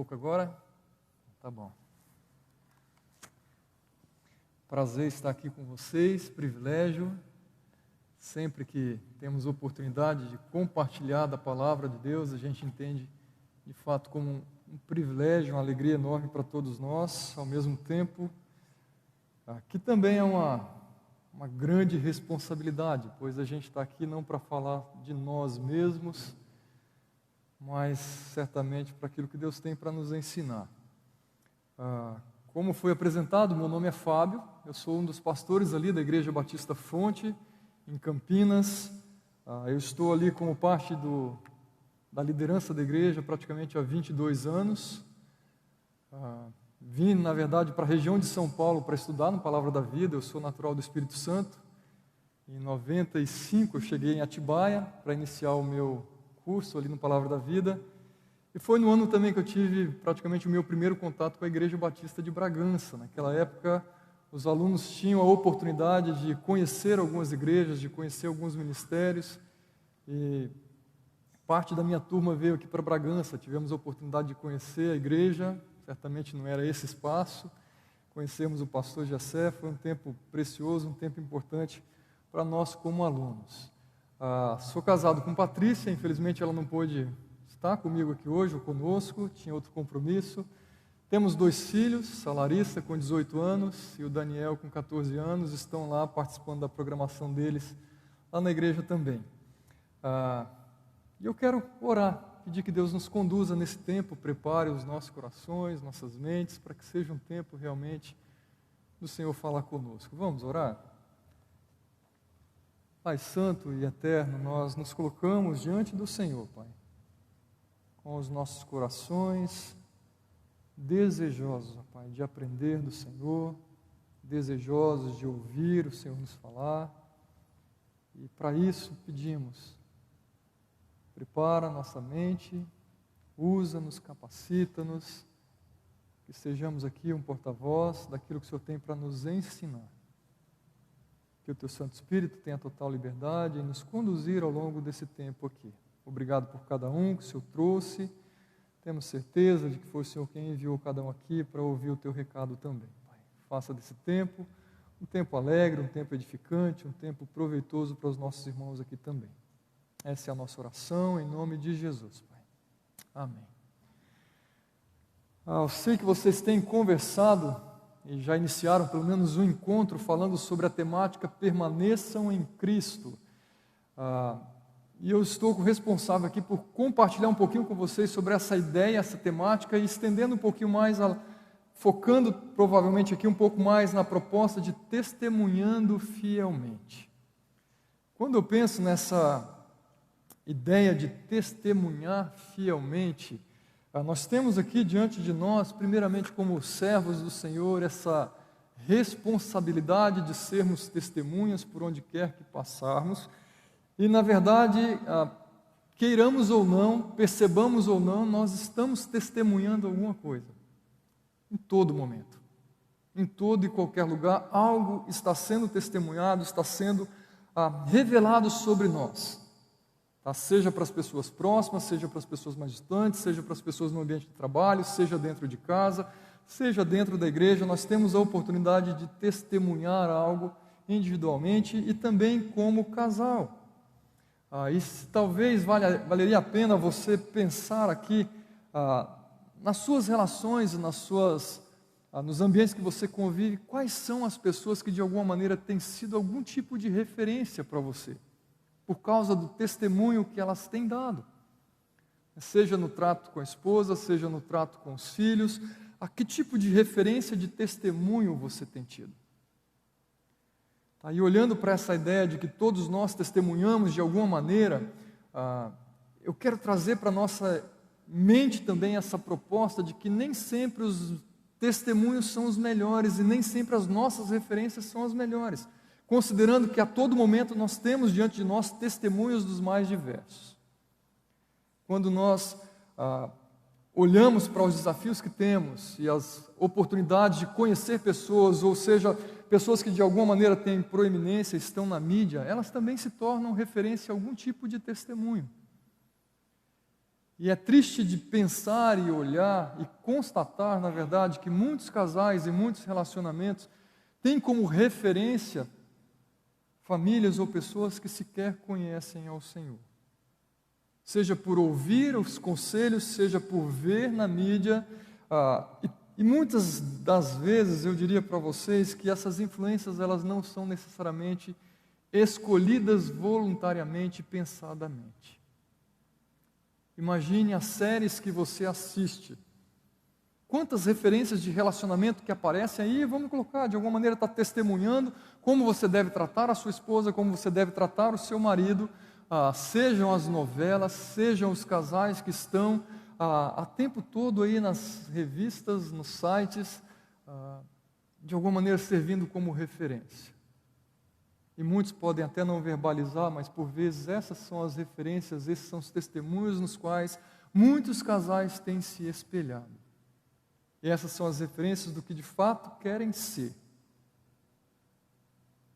pouco agora? Tá bom. Prazer estar aqui com vocês, privilégio. Sempre que temos oportunidade de compartilhar da palavra de Deus, a gente entende de fato como um privilégio, uma alegria enorme para todos nós. Ao mesmo tempo, que também é uma grande responsabilidade, pois a gente está aqui não para falar de nós mesmos, mas certamente para aquilo que Deus tem para nos ensinar. Como foi apresentado, meu nome é Fábio, eu sou um dos pastores ali da Igreja Batista Fonte, em Campinas. Eu estou ali como parte da liderança da igreja praticamente há 22 anos. Vim, na verdade, para a região de São Paulo para estudar no Palavra da Vida. Eu sou natural do Espírito Santo. Em 95 eu cheguei em Atibaia para iniciar o meu curso ali no Palavra da Vida. E foi no ano também que eu tive praticamente o meu primeiro contato com a Igreja Batista de Bragança. Naquela época, os alunos tinham a oportunidade de conhecer algumas igrejas, de conhecer alguns ministérios. E parte da minha turma veio aqui para Bragança. Tivemos a oportunidade de conhecer a igreja. Certamente não era esse espaço. Conhecemos o pastor Jessé. Foi um tempo precioso, um tempo importante para nós como alunos. Sou casado com Patrícia. Infelizmente ela não pôde estar comigo aqui hoje ou conosco. Tinha outro compromisso. Temos 2 filhos, a Larissa com 18 anos e o Daniel com 14 anos, estão lá participando da programação deles lá na igreja também. E eu quero orar, pedir que Deus nos conduza nesse tempo, prepare os nossos corações, nossas mentes, para que seja um tempo realmente do Senhor falar conosco. Vamos orar? Pai Santo e Eterno, nós nos colocamos diante do Senhor, Pai, com os nossos corações desejosos, Pai, de aprender do Senhor, desejosos de ouvir o Senhor nos falar, e para isso pedimos, prepara nossa mente, usa-nos, capacita-nos, que sejamos aqui um porta-voz daquilo que o Senhor tem para nos ensinar, que o Teu Santo Espírito tenha total liberdade em nos conduzir ao longo desse tempo aqui. Obrigado por cada um que o Senhor trouxe. Temos certeza de que foi o Senhor quem enviou cada um aqui para ouvir o Teu recado também, Pai. Faça desse tempo um tempo alegre, um tempo edificante, um tempo proveitoso para os nossos irmãos aqui também. Essa é a nossa oração, em nome de Jesus, Pai. Amém. Eu sei que vocês têm conversado e já iniciaram pelo menos um encontro falando sobre a temática Permaneçam em Cristo. E eu estou responsável aqui por compartilhar um pouquinho com vocês sobre essa ideia, essa temática, e estendendo um pouquinho mais, focando provavelmente aqui um pouco mais na proposta de testemunhando fielmente. Quando eu penso nessa ideia de testemunhar fielmente, nós temos aqui diante de nós, primeiramente como servos do Senhor, essa responsabilidade de sermos testemunhas por onde quer que passarmos. E, na verdade, queiramos ou não, percebamos ou não, nós estamos testemunhando alguma coisa. Em todo momento. Em todo e qualquer lugar, algo está sendo testemunhado, está sendo revelado sobre nós. Seja para as pessoas próximas, seja para as pessoas mais distantes, seja para as pessoas no ambiente de trabalho, seja dentro de casa, seja dentro da igreja, nós temos a oportunidade de testemunhar algo individualmente e também como casal. Talvez valeria a pena você pensar aqui nas suas relações, nos ambientes que você convive, quais são as pessoas que de alguma maneira têm sido algum tipo de referência para você, por causa do testemunho que elas têm dado, seja no trato com a esposa, seja no trato com os filhos, que tipo de referência de testemunho você tem tido? E olhando para essa ideia de que todos nós testemunhamos de alguma maneira, eu quero trazer para a nossa mente também essa proposta de que nem sempre os testemunhos são os melhores e nem sempre as nossas referências são as melhores, considerando que a todo momento nós temos diante de nós testemunhos dos mais diversos. Quando nós olhamos para os desafios que temos e as oportunidades de conhecer pessoas, ou seja, pessoas que de alguma maneira têm proeminência, estão na mídia, elas também se tornam referência a algum tipo de testemunho. E é triste de pensar e olhar e constatar, na verdade, que muitos casais e muitos relacionamentos têm como referência famílias ou pessoas que sequer conhecem ao Senhor. Seja por ouvir os conselhos, seja por ver na mídia, e muitas das vezes eu diria para vocês que essas influências elas não são necessariamente escolhidas voluntariamente, pensadamente. Imagine as séries que você assiste. Quantas referências de relacionamento que aparecem aí, vamos colocar, de alguma maneira está testemunhando como você deve tratar a sua esposa, como você deve tratar o seu marido, sejam as novelas, sejam os casais que estão a tempo todo aí nas revistas, nos sites, de alguma maneira servindo como referência. E muitos podem até não verbalizar, mas por vezes essas são as referências, esses são os testemunhos nos quais muitos casais têm se espelhado. E essas são as referências do que de fato querem ser.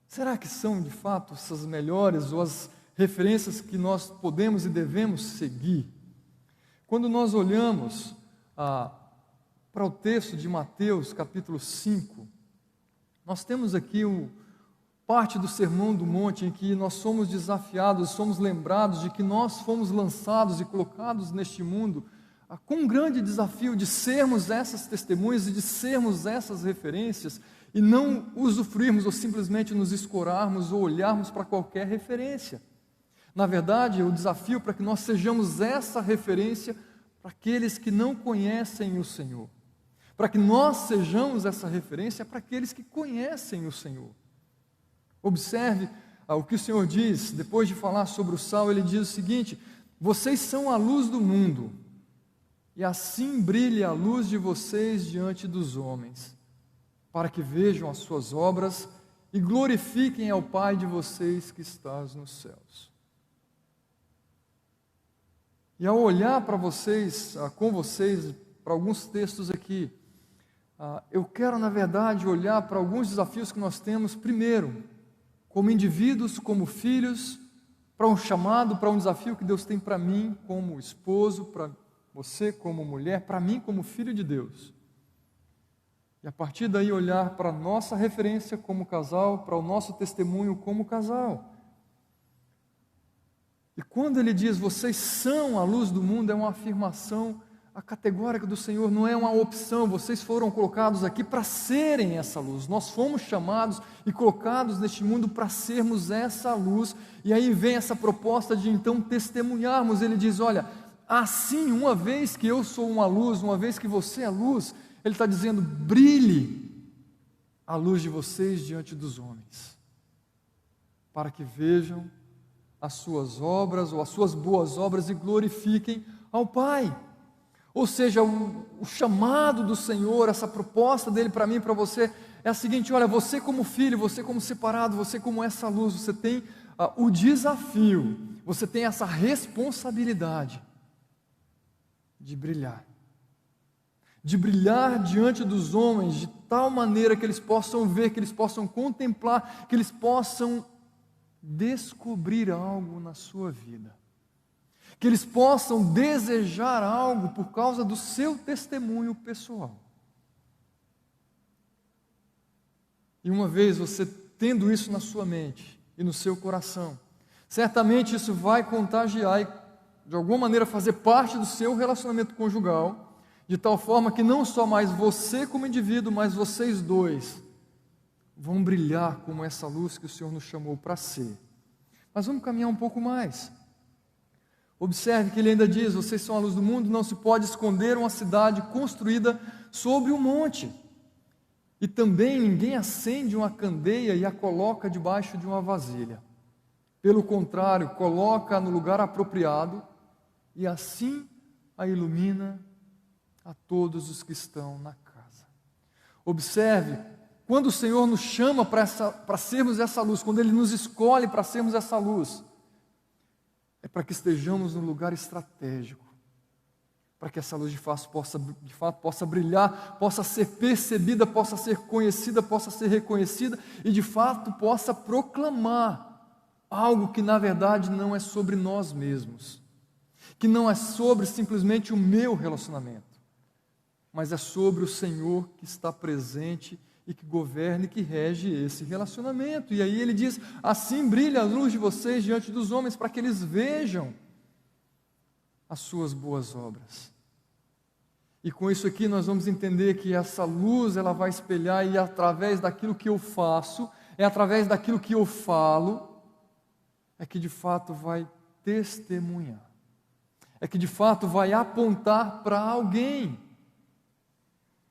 Será que são de fato essas melhores ou as referências que nós podemos e devemos seguir? Quando nós olhamos para o texto de Mateus, capítulo 5, nós temos aqui parte do Sermão do Monte em que nós somos desafiados, somos lembrados de que nós fomos lançados e colocados neste mundo com um grande desafio de sermos essas testemunhas e de sermos essas referências e não usufruirmos ou simplesmente nos escorarmos ou olharmos para qualquer referência. Na verdade, o desafio para que nós sejamos essa referência para aqueles que não conhecem o Senhor. Para que nós sejamos essa referência para aqueles que conhecem o Senhor. Observe o que o Senhor diz, depois de falar sobre o sal, ele diz o seguinte: vocês são a luz do mundo, e assim brilhe a luz de vocês diante dos homens, para que vejam as suas obras e glorifiquem ao Pai de vocês que estás nos céus. E ao olhar para vocês, com vocês, para alguns textos aqui, eu quero, na verdade, olhar para alguns desafios que nós temos, primeiro, como indivíduos, como filhos, para um chamado, para um desafio que Deus tem para mim como esposo, para você como mulher, para mim como filho de Deus. E a partir daí olhar para a nossa referência como casal, para o nosso testemunho como casal. E quando ele diz, vocês são a luz do mundo, é uma afirmação categórica do Senhor, não é uma opção, vocês foram colocados aqui para serem essa luz, nós fomos chamados e colocados neste mundo para sermos essa luz, e aí vem essa proposta de então testemunharmos. Ele diz, olha, assim, uma vez que eu sou uma luz, uma vez que você é luz, ele está dizendo, brilhe a luz de vocês diante dos homens, para que vejam as suas obras, ou as suas boas obras, e glorifiquem ao Pai. Ou seja, o chamado do Senhor, essa proposta dele para mim e para você, é a seguinte: olha, você como filho, você como separado, você como essa luz, você tem o desafio, você tem essa responsabilidade de brilhar diante dos homens, de tal maneira que eles possam ver, que eles possam contemplar, que eles possam descobrir algo na sua vida, que eles possam desejar algo por causa do seu testemunho pessoal. E uma vez você tendo isso na sua mente e no seu coração, certamente isso vai contagiar e de alguma maneira fazer parte do seu relacionamento conjugal, de tal forma que não só mais você como indivíduo, mas vocês dois vão brilhar como essa luz que o Senhor nos chamou para ser. Mas vamos caminhar um pouco mais. Observe que ele ainda diz, vocês são a luz do mundo, não se pode esconder uma cidade construída sobre um monte. E também ninguém acende uma candeia e a coloca debaixo de uma vasilha. Pelo contrário, coloca no lugar apropriado e assim a ilumina a todos os que estão na casa. Observe, quando o Senhor nos chama para sermos essa luz, quando Ele nos escolhe para sermos essa luz, é para que estejamos num lugar estratégico, para que essa luz de fato possa brilhar, possa ser percebida, possa ser conhecida, possa ser reconhecida e de fato possa proclamar algo que na verdade não é sobre nós mesmos, que não é sobre simplesmente o meu relacionamento, mas é sobre o Senhor que está presente e que governa e que rege esse relacionamento. E aí ele diz: assim brilha a luz de vocês diante dos homens, para que eles vejam as suas boas obras. E com isso aqui nós vamos entender que essa luz ela vai espelhar, e através daquilo que eu faço, é através daquilo que eu falo, é que de fato vai testemunhar, é que de fato vai apontar para alguém.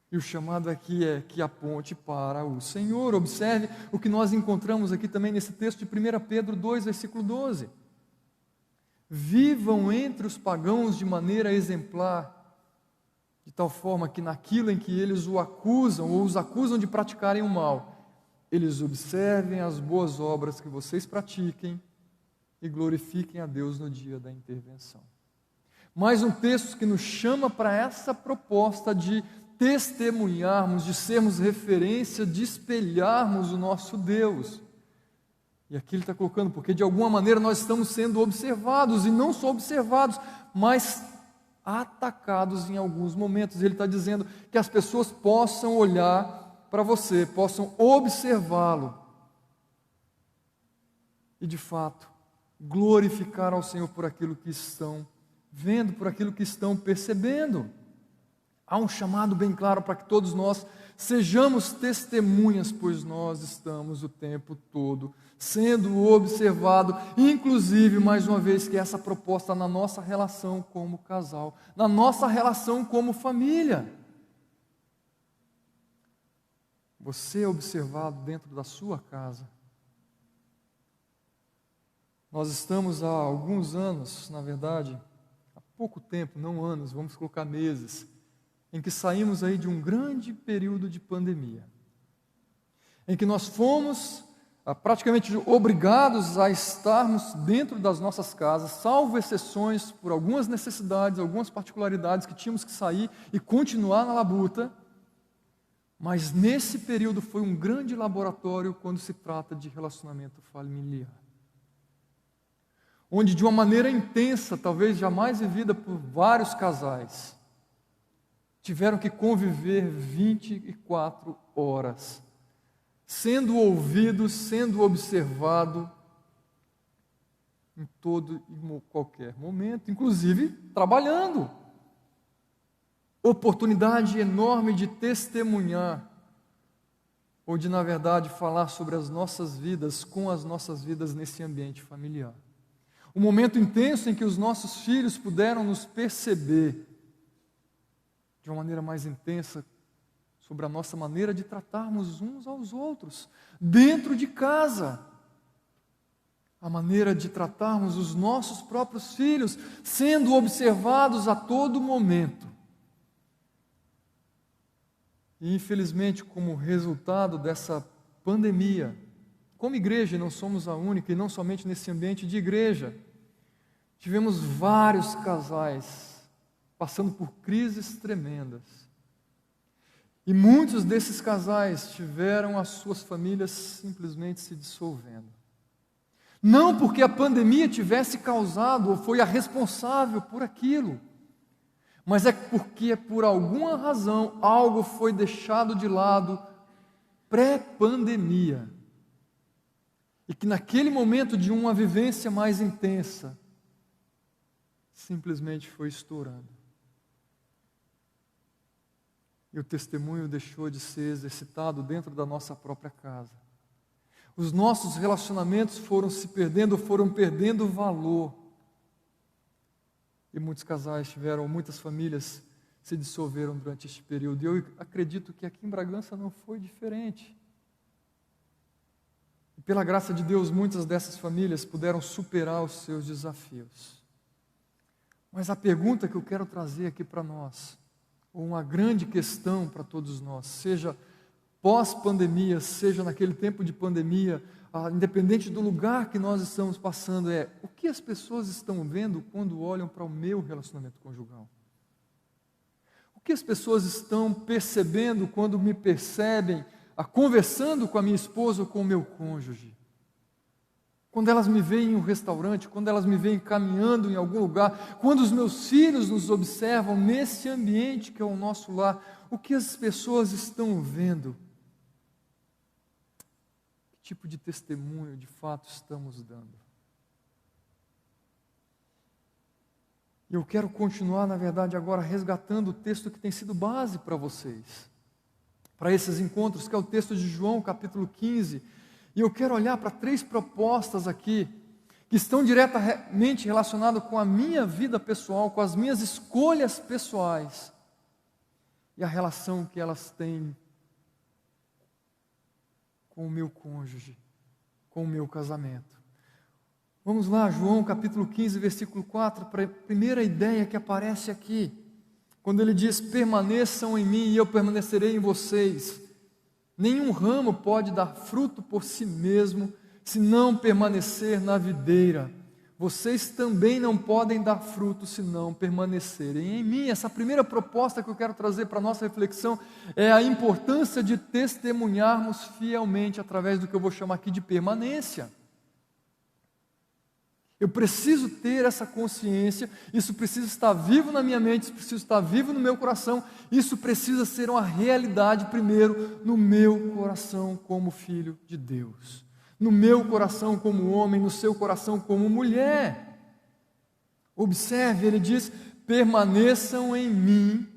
E o chamado aqui é que aponte para o Senhor. Observe o que nós encontramos aqui também nesse texto de 1 Pedro 2, versículo 12. Vivam entre os pagãos de maneira exemplar, de tal forma que naquilo em que eles o acusam ou os acusam de praticarem o mal, eles observem as boas obras que vocês pratiquem e glorifiquem a Deus no dia da intervenção. Mais um texto que nos chama para essa proposta de testemunharmos, de sermos referência, de espelharmos o nosso Deus. E aqui ele está colocando, porque de alguma maneira nós estamos sendo observados, e não só observados, mas atacados em alguns momentos. Ele está dizendo que as pessoas possam olhar para você, possam observá-lo, e de fato, glorificar ao Senhor por aquilo que estão vendo, por aquilo que estão percebendo. Há um chamado bem claro para que todos nós sejamos testemunhas, pois nós estamos o tempo todo sendo observado, inclusive, mais uma vez, que essa proposta na nossa relação como casal, na nossa relação como família. Você é observado dentro da sua casa. Nós estamos há alguns anos, na verdade, há pouco tempo, não anos, vamos colocar meses, em que saímos aí de um grande período de pandemia, em que nós fomos praticamente obrigados a estarmos dentro das nossas casas, salvo exceções por algumas necessidades, algumas particularidades que tínhamos que sair e continuar na labuta, mas nesse período foi um grande laboratório quando se trata de relacionamento familiar, onde de uma maneira intensa, talvez jamais vivida por vários casais, tiveram que conviver 24 horas, sendo ouvido, sendo observado em todo e qualquer momento, inclusive trabalhando. Oportunidade enorme de testemunhar, ou de, na verdade, falar sobre as nossas vidas, com as nossas vidas nesse ambiente familiar. Um momento intenso em que os nossos filhos puderam nos perceber de uma maneira mais intensa sobre a nossa maneira de tratarmos uns aos outros, dentro de casa. A maneira de tratarmos os nossos próprios filhos, sendo observados a todo momento. E infelizmente, como resultado dessa pandemia, como igreja, e não somos a única, e não somente nesse ambiente de igreja, tivemos vários casais passando por crises tremendas. E muitos desses casais tiveram as suas famílias simplesmente se dissolvendo. Não porque a pandemia tivesse causado ou foi a responsável por aquilo, mas é porque por alguma razão algo foi deixado de lado pré-pandemia. E que naquele momento de uma vivência mais intensa, simplesmente foi estourando. E o testemunho deixou de ser exercitado dentro da nossa própria casa. Os nossos relacionamentos foram se perdendo, foram perdendo valor. E muitos casais tiveram, muitas famílias se dissolveram durante este período. E eu acredito que aqui em Bragança não foi diferente. E pela graça de Deus, muitas dessas famílias puderam superar os seus desafios. Mas a pergunta que eu quero trazer aqui para nós, ou uma grande questão para todos nós, seja pós-pandemia, seja naquele tempo de pandemia, independente do lugar que nós estamos passando, é: o que as pessoas estão vendo quando olham para o meu relacionamento conjugal? O que as pessoas estão percebendo quando me percebem conversando com a minha esposa ou com o meu cônjuge? quando elas me veem em um restaurante, quando elas me veem caminhando em algum lugar, quando os meus filhos nos observam nesse ambiente que é o nosso lar, o que as pessoas estão vendo? Que tipo de testemunho de fato estamos dando? E eu quero continuar, na verdade, agora resgatando o texto que tem sido base para vocês, para esses encontros, que é o texto de João, capítulo 15. E eu quero olhar para 3 propostas aqui, que estão diretamente relacionadas com a minha vida pessoal, com as minhas escolhas pessoais, e a relação que elas têm com o meu cônjuge, com o meu casamento. Vamos lá, João capítulo 15, versículo 4, para a primeira ideia que aparece aqui, quando ele diz: permaneçam em mim e eu permanecerei em vocês. Nenhum ramo pode dar fruto por si mesmo, se não permanecer na videira. Vocês também não podem dar fruto se não permanecerem em mim. Essa primeira proposta que eu quero trazer para a nossa reflexão é a importância de testemunharmos fielmente através do que eu vou chamar aqui de permanência. Eu preciso ter essa consciência, isso precisa estar vivo na minha mente, isso precisa estar vivo no meu coração, isso precisa ser uma realidade primeiro no meu coração como filho de Deus, no meu coração como homem, no seu coração como mulher. Observe, ele diz: permaneçam em mim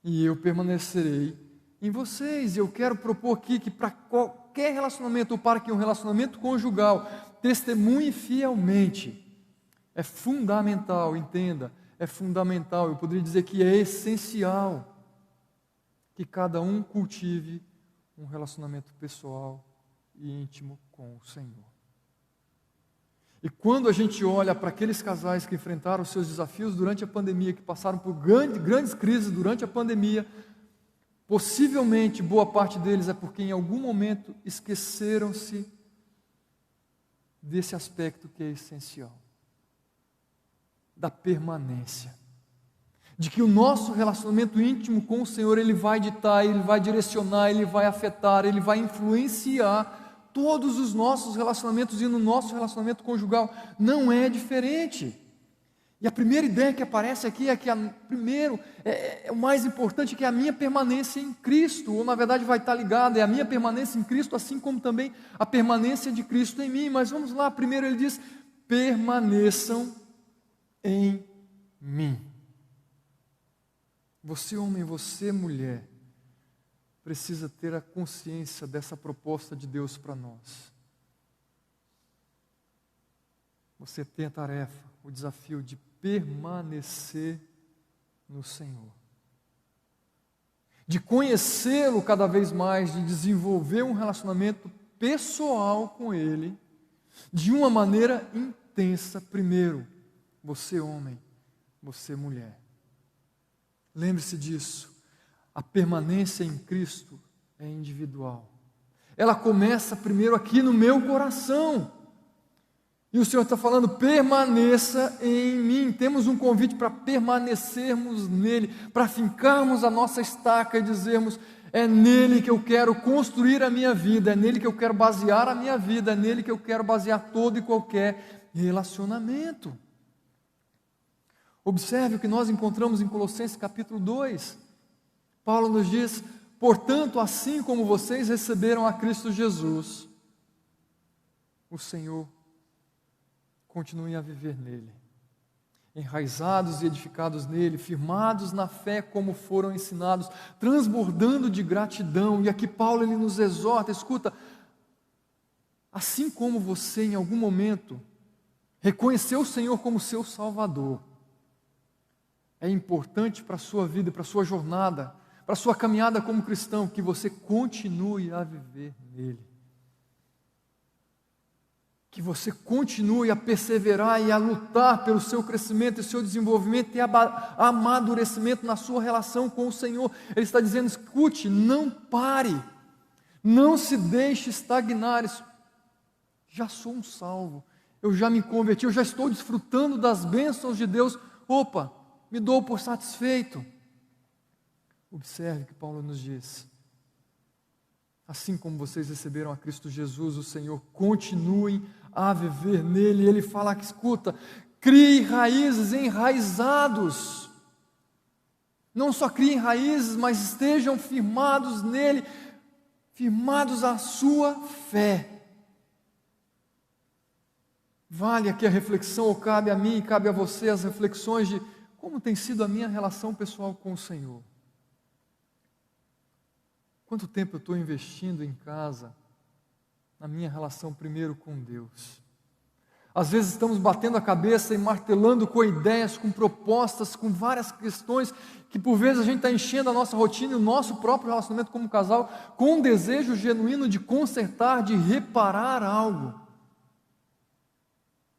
e eu permanecerei em vocês. E eu quero propor aqui que para qualquer relacionamento, ou para que um relacionamento conjugal testemunhe fielmente, é fundamental, entenda, é fundamental, eu poderia dizer que é essencial, que cada um cultive um relacionamento pessoal e íntimo com o Senhor. E quando a gente olha para aqueles casais que enfrentaram os seus desafios durante a pandemia, que passaram por grandes crises durante a pandemia, possivelmente boa parte deles é porque em algum momento esqueceram-se desse aspecto que é essencial, da permanência, de que o nosso relacionamento íntimo com o Senhor, ele vai ditar, ele vai direcionar, ele vai afetar, ele vai influenciar todos os nossos relacionamentos, e no nosso relacionamento conjugal não é diferente. E a primeira ideia que aparece aqui é que, primeiro, o mais importante, que é a minha permanência em Cristo, ou na verdade vai estar ligada, é a minha permanência em Cristo, assim como também a permanência de Cristo em mim. Mas vamos lá, primeiro ele diz: permaneçam em mim. Você homem, você mulher, precisa ter a consciência dessa proposta de Deus para nós. Você tem a tarefa, o desafio de permanecer no Senhor, de conhecê-lo cada vez mais, de desenvolver um relacionamento pessoal com Ele, de uma maneira intensa. Primeiro, você homem, você mulher. Lembre-se disso, a permanência em Cristo é individual. Ela começa primeiro aqui no meu coração. E o Senhor está falando: permaneça em mim. Temos um convite para permanecermos nele, para fincarmos a nossa estaca e dizermos: é nele que eu quero construir a minha vida, é nele que eu quero basear a minha vida, é nele que eu quero basear todo e qualquer relacionamento. Observe o que nós encontramos em Colossenses capítulo 2. Paulo nos diz: portanto, assim como vocês receberam a Cristo Jesus, o Senhor, continuem a viver nele, enraizados e edificados nele, firmados na fé como foram ensinados, transbordando de gratidão. E aqui Paulo ele nos exorta: escuta, assim como você em algum momento reconheceu o Senhor como seu Salvador, é importante para a sua vida, para a sua jornada, para a sua caminhada como cristão, que você continue a viver nele. Que você continue a perseverar e a lutar pelo seu crescimento e seu desenvolvimento e amadurecimento na sua relação com o Senhor. Ele está dizendo: escute, não pare, não se deixe estagnar. Já sou um salvo, eu já me converti, eu já estou desfrutando das bênçãos de Deus. Opa, me dou por satisfeito. Observe o que Paulo nos diz: Assim como vocês receberam a Cristo Jesus, o Senhor, continuem a viver nele. Ele fala que, escuta, crie raízes enraizados. Não só criem raízes, mas estejam firmados nele, firmados à sua fé. Vale aqui a reflexão, ou cabe a mim e cabe a você as reflexões de como tem sido a minha relação pessoal com o Senhor. Quanto tempo eu estou investindo em casa, na minha relação primeiro com Deus? Às vezes estamos batendo a cabeça e martelando com ideias, com propostas, com várias questões, que por vezes a gente está enchendo a nossa rotina e o nosso próprio relacionamento como casal, com um desejo genuíno de consertar, de reparar algo.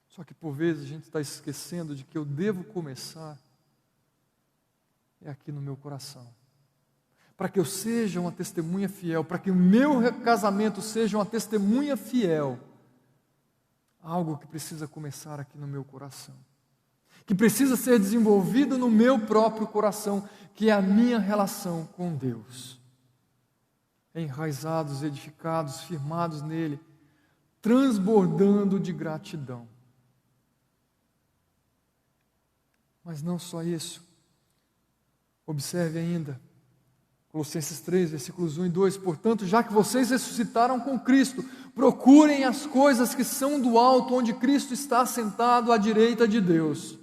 Só que por vezes a gente está esquecendo de que eu devo começar aqui no meu coração. Para que eu seja uma testemunha fiel, para que o meu casamento seja uma testemunha fiel, algo que precisa começar aqui no meu coração, que precisa ser desenvolvido no meu próprio coração, que é a minha relação com Deus. Enraizados, edificados, firmados nele, transbordando de gratidão. Mas não só isso. Observe ainda, Colossenses 3, versículos 1 e 2, portanto, já que vocês ressuscitaram com Cristo, procurem as coisas que são do alto, onde Cristo está sentado à direita de Deus,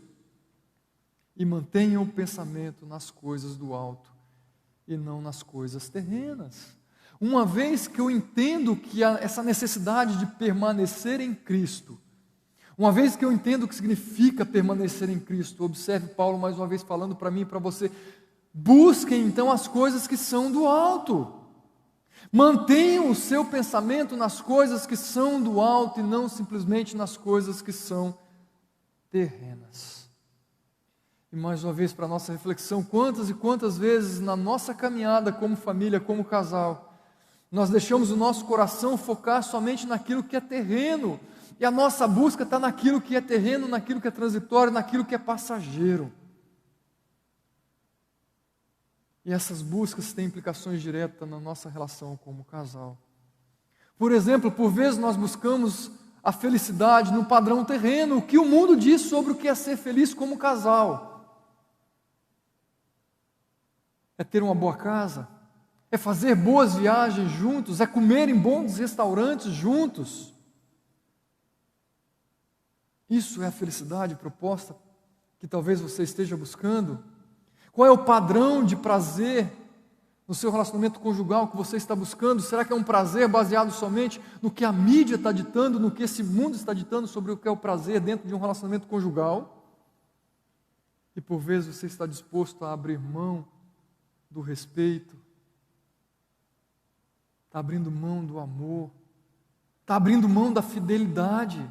e mantenham o pensamento nas coisas do alto, e não nas coisas terrenas. Uma vez que eu entendo que há essa necessidade de permanecer em Cristo, uma vez que eu entendo o que significa permanecer em Cristo, observe Paulo mais uma vez falando para mim e para você, busquem então as coisas que são do alto. Mantenham o seu pensamento nas coisas que são do alto e não simplesmente nas coisas que são terrenas. E mais uma vez para a nossa reflexão, quantas e quantas vezes na nossa caminhada como família, como casal, nós deixamos o nosso coração focar somente naquilo que é terreno, e a nossa busca está naquilo que é terreno, naquilo que é transitório, naquilo que é passageiro. E essas buscas têm implicações diretas na nossa relação como casal. Por exemplo, por vezes nós buscamos a felicidade no padrão terreno, o que o mundo diz sobre o que é ser feliz como casal. É ter uma boa casa, é fazer boas viagens juntos, é comer em bons restaurantes juntos. Isso é a felicidade proposta que talvez você esteja buscando? Qual é o padrão de prazer no seu relacionamento conjugal que você está buscando? Será que é um prazer baseado somente no que a mídia está ditando, no que esse mundo está ditando sobre o que é o prazer dentro de um relacionamento conjugal? E por vezes você está disposto a abrir mão do respeito, está abrindo mão do amor, está abrindo mão da fidelidade,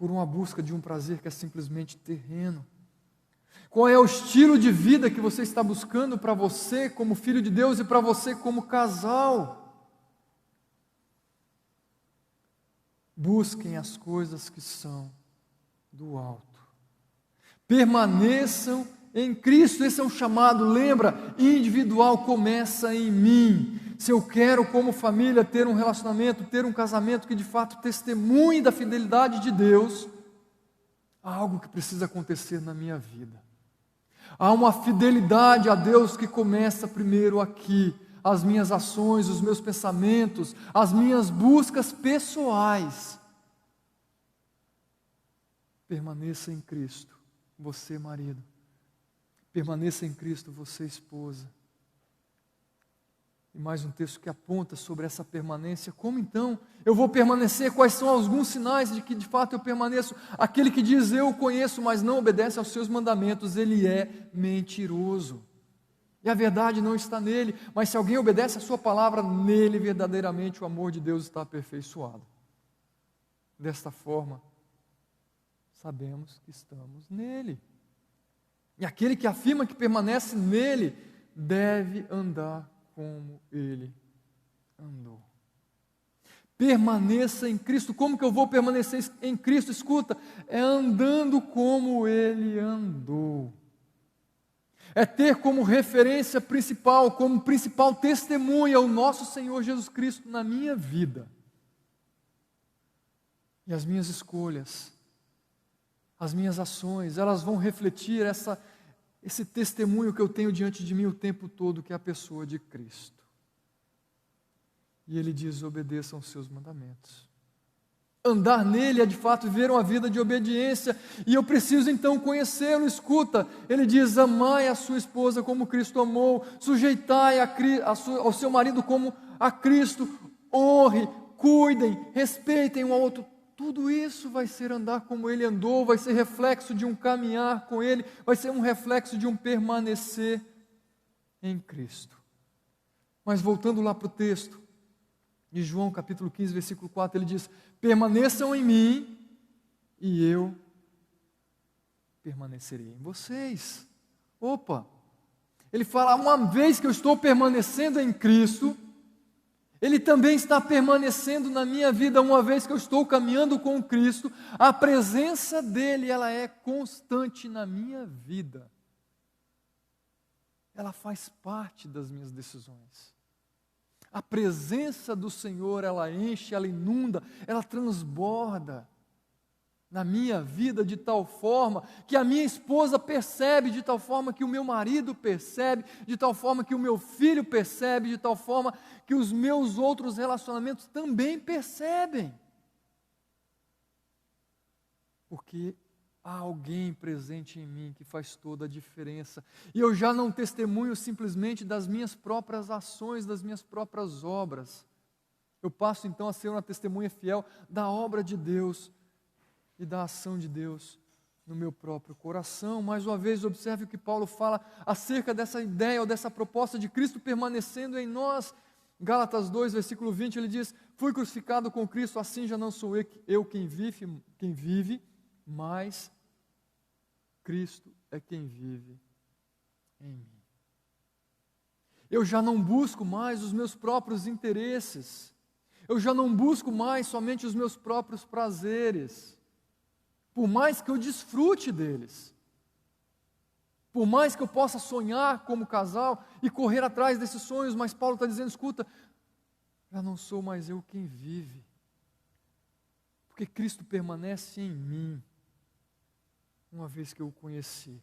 por uma busca de um prazer que é simplesmente terreno. Qual é o estilo de vida que você está buscando para você como filho de Deus e para você como casal? Busquem as coisas que são do alto. Permaneçam em Cristo. Esse é um chamado, lembra, individual, começa em mim. Se eu quero como família ter um relacionamento, ter um casamento que de fato testemunhe da fidelidade de Deus, há algo que precisa acontecer na minha vida. Há uma fidelidade a Deus que começa primeiro aqui, as minhas ações, os meus pensamentos, as minhas buscas pessoais. Permaneça em Cristo, você marido. Permaneça em Cristo, você esposa. E mais um texto que aponta sobre essa permanência. Como então eu vou permanecer? Quais são alguns sinais de que de fato eu permaneço? Aquele que diz eu o conheço, mas não obedece aos seus mandamentos, ele é mentiroso. E a verdade não está nele, mas se alguém obedece a sua palavra, nele verdadeiramente o amor de Deus está aperfeiçoado. Desta forma, sabemos que estamos nele. E aquele que afirma que permanece nele, deve andar como ele andou. Permaneça em Cristo. Como que eu vou permanecer em Cristo? Escuta, é andando como ele andou. É ter como referência principal, como principal testemunha o nosso Senhor Jesus Cristo na minha vida. E as minhas escolhas, as minhas ações, elas vão refletir esse testemunho que eu tenho diante de mim o tempo todo, que é a pessoa de Cristo. E Ele diz: obedeçam os seus mandamentos. Andar nele é de fato viver uma vida de obediência, e eu preciso então conhecê-lo. Escuta, ele diz: amai a sua esposa como Cristo amou, sujeitai ao seu marido como a Cristo, honre, cuidem, respeitem um ao outro. Tudo isso vai ser andar como ele andou, vai ser reflexo de um caminhar com ele, vai ser um reflexo de um permanecer em Cristo. Mas voltando lá para o texto de João capítulo 15, versículo 4, ele diz: permaneçam em mim e eu permanecerei em vocês. Opa! Ele fala, uma vez que eu estou permanecendo em Cristo, Ele também está permanecendo na minha vida. Uma vez que eu estou caminhando com Cristo, a presença dEle, ela é constante na minha vida. Ela faz parte das minhas decisões. A presença do Senhor, ela enche, ela inunda, ela transborda na minha vida de tal forma que a minha esposa percebe, de tal forma que o meu marido percebe, de tal forma que o meu filho percebe, de tal forma que os meus outros relacionamentos também percebem. Porque há alguém presente em mim que faz toda a diferença. E eu já não testemunho simplesmente das minhas próprias ações, das minhas próprias obras. Eu passo então a ser uma testemunha fiel da obra de Deus e da ação de Deus no meu próprio coração. Mais uma vez, observe o que Paulo fala acerca dessa ideia ou dessa proposta de Cristo permanecendo em nós. Gálatas 2, versículo 20, ele diz: fui crucificado com Cristo, assim já não sou eu quem vive, mas Cristo é quem vive em mim. Eu já não busco mais os meus próprios interesses, eu já não busco mais somente os meus próprios prazeres, por mais que eu desfrute deles, por mais que eu possa sonhar como casal e correr atrás desses sonhos, mas Paulo está dizendo: escuta, já não sou mais eu quem vive, porque Cristo permanece em mim, uma vez que eu o conheci.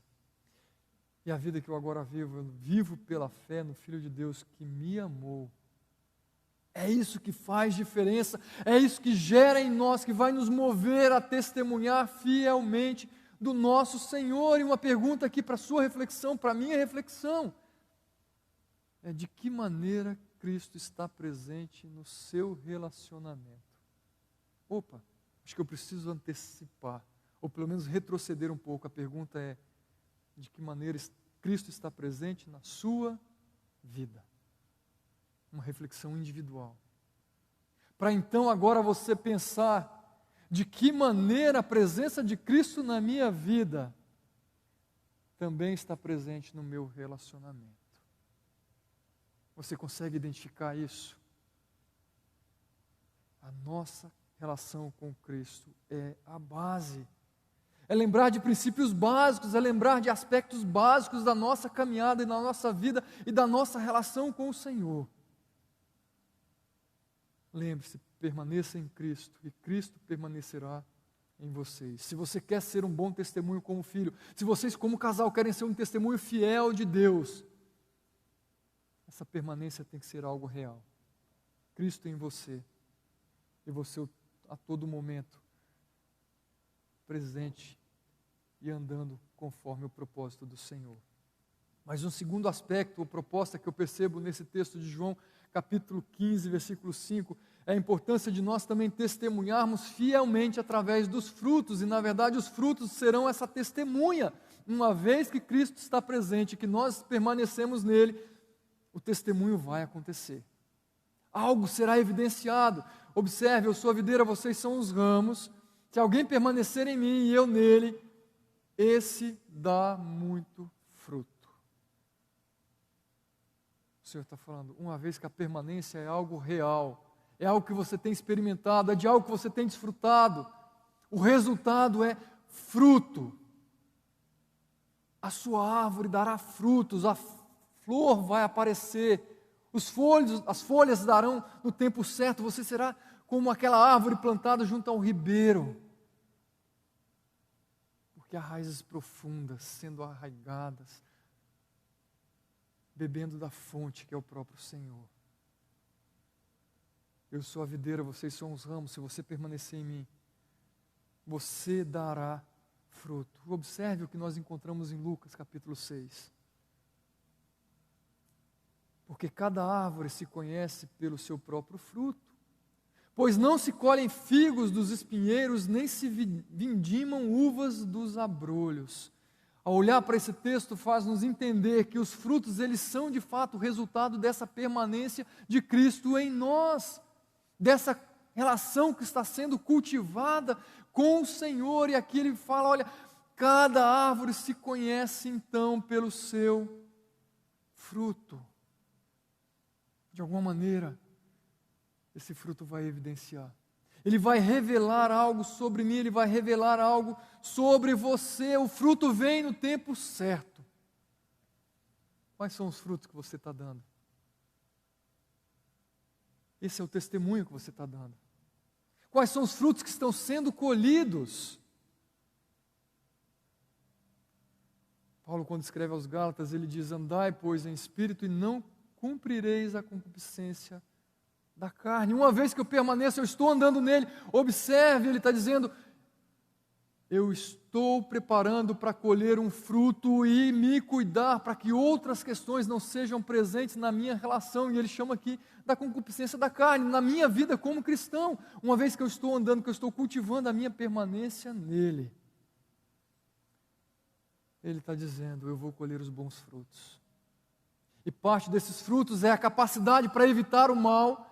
E a vida que eu agora vivo, eu vivo pela fé no Filho de Deus que me amou. É isso que faz diferença, é isso que gera em nós, que vai nos mover a testemunhar fielmente do nosso Senhor. E uma pergunta aqui para a sua reflexão, para a minha reflexão, é: de que maneira Cristo está presente no seu relacionamento? Opa, acho que eu preciso antecipar, ou pelo menos retroceder um pouco. A pergunta é: de que maneira Cristo está presente na sua vida? Uma reflexão individual. Para então agora você pensar: de que maneira a presença de Cristo na minha vida também está presente no meu relacionamento. Você consegue identificar isso? A nossa relação com Cristo é a base. É lembrar de princípios básicos, é lembrar de aspectos básicos da nossa caminhada e da nossa vida e da nossa relação com o Senhor. Lembre-se, permaneça em Cristo e Cristo permanecerá em vocês. Se você quer ser um bom testemunho como filho, se vocês como casal querem ser um testemunho fiel de Deus, essa permanência tem que ser algo real. Cristo em você e você a todo momento presente e andando conforme o propósito do Senhor. Mas um segundo aspecto, ou proposta que eu percebo nesse texto de João, capítulo 15, versículo 5, é a importância de nós também testemunharmos fielmente através dos frutos, e na verdade os frutos serão essa testemunha. Uma vez que Cristo está presente, que nós permanecemos nele, o testemunho vai acontecer. Algo será evidenciado. Observe, eu sou a videira, vocês são os ramos. Se alguém permanecer em mim e eu nele, esse dá muito fruto. O Senhor está falando, uma vez que a permanência é algo real, é algo que você tem experimentado, é de algo que você tem desfrutado, o resultado é fruto. a sua árvore dará frutos, a flor vai aparecer, as folhas darão no tempo certo, você será como aquela árvore plantada junto ao ribeiro. Porque há raízes profundas, sendo arraigadas, bebendo da fonte que é o próprio Senhor. Eu sou a videira, vocês são os ramos, se você permanecer em mim, você dará fruto. Observe o que nós encontramos em Lucas capítulo 6. Porque cada árvore se conhece pelo seu próprio fruto. Pois não se colhem figos dos espinheiros, nem se vindimam uvas dos abrolhos. Ao olhar para esse texto, faz-nos entender que os frutos, eles são de fato o resultado dessa permanência de Cristo em nós, dessa relação que está sendo cultivada com o Senhor. E aqui ele fala, olha, cada árvore se conhece então pelo seu fruto. De alguma maneira, esse fruto vai evidenciar. Ele vai revelar algo sobre mim, ele vai revelar algo sobre você. O fruto vem no tempo certo. Quais são os frutos que você está dando? Esse é o testemunho que você está dando. Quais são os frutos que estão sendo colhidos? Paulo, quando escreve aos Gálatas, ele diz: andai, pois, em espírito e não cumprireis a concupiscência da carne. Uma vez que eu permaneço, eu estou andando nele. Observe, ele está dizendo, eu estou preparando para colher um fruto e me cuidar para que outras questões não sejam presentes na minha relação. E ele chama aqui da concupiscência da carne, na minha vida como cristão. Uma vez que eu estou andando, que eu estou cultivando a minha permanência nele. Ele está dizendo, eu vou colher os bons frutos. E parte desses frutos é a capacidade para evitar o mal.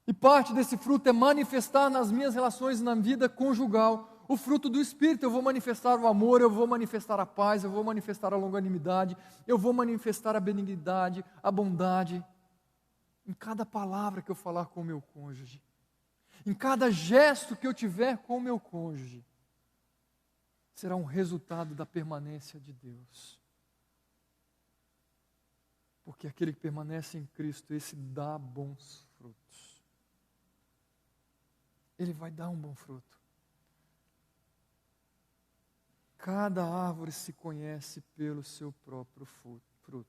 E parte desse fruto é manifestar nas minhas relações na vida conjugal o fruto do Espírito. Eu vou manifestar o amor, eu vou manifestar a paz, eu vou manifestar a longanimidade, eu vou manifestar a benignidade, a bondade. Em cada palavra que eu falar com o meu cônjuge, em cada gesto que eu tiver com o meu cônjuge, será um resultado da permanência de Deus. Porque aquele que permanece em Cristo, esse dá bons frutos. Ele vai dar um bom fruto. Cada árvore se conhece pelo seu próprio fruto.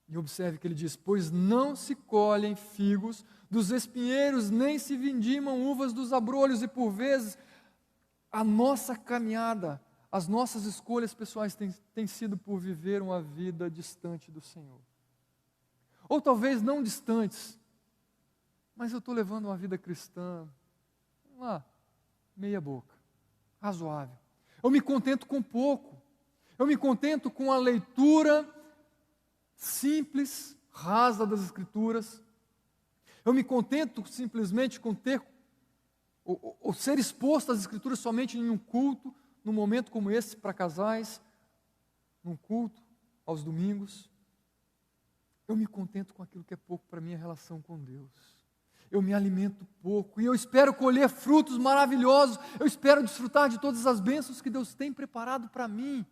E observe que ele diz, pois não se colhem figos dos espinheiros, nem se vindimam uvas dos abrolhos. E por vezes, a nossa caminhada, as nossas escolhas pessoais têm sido por viver uma vida distante do Senhor. Ou talvez não distantes, mas eu estou levando uma vida cristã, meia boca, razoável. Eu me contento com pouco, eu me contento com a leitura simples, rasa das Escrituras, eu me contento simplesmente com ter, ou ser exposto às Escrituras somente em um culto, num momento como esse para casais, num culto aos domingos. Eu me contento com aquilo que é pouco para a minha relação com Deus. Eu me alimento pouco e eu espero colher frutos maravilhosos. Eu espero desfrutar de todas as bênçãos que Deus tem preparado para mim.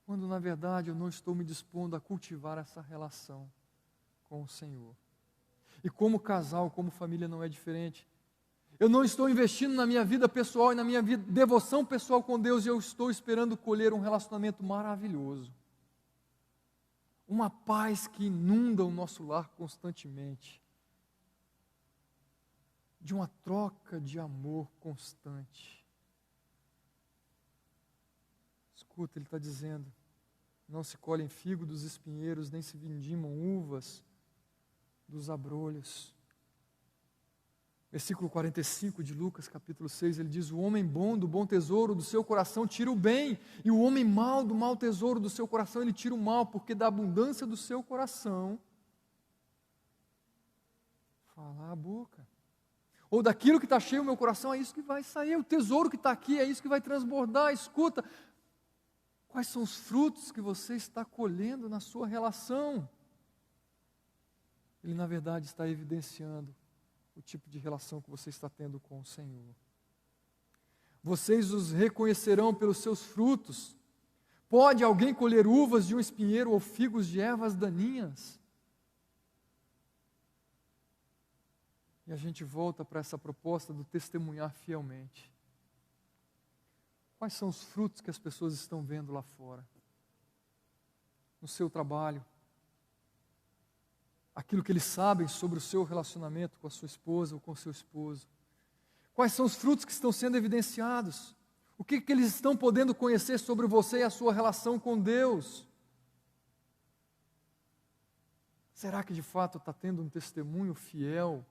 Quando, na verdade, eu não estou me dispondo a cultivar essa relação com o Senhor. E como casal, como família, não é diferente. Eu não estou investindo na minha vida pessoal e na minha devoção pessoal com Deus e eu estou esperando colher um relacionamento maravilhoso. Uma paz que inunda o nosso lar constantemente. De uma troca de amor constante. Escuta, ele está dizendo, não se colhem figo dos espinheiros, nem se vindimam uvas dos abrolhos. Versículo 45 de Lucas, capítulo 6, ele diz, o homem bom do bom tesouro do seu coração tira o bem, e o homem mau do mau tesouro do seu coração, ele tira o mal, porque da abundância do seu coração, fala a boca. Ou daquilo que está cheio o meu coração, é isso que vai sair, o tesouro que está aqui, é isso que vai transbordar. Escuta, quais são os frutos que você está colhendo na sua relação? Ele, na verdade, está evidenciando o tipo de relação que você está tendo com o Senhor. Vocês os reconhecerão pelos seus frutos. Pode alguém colher uvas de um espinheiro ou figos de ervas daninhas? E a gente volta para essa proposta do testemunhar fielmente. Quais são os frutos que as pessoas estão vendo lá fora? No seu trabalho? Aquilo que eles sabem sobre o seu relacionamento com a sua esposa ou com o seu esposo? Quais são os frutos que estão sendo evidenciados? O que eles estão podendo conhecer sobre você e a sua relação com Deus? Será que de fato está tendo um testemunho fiel?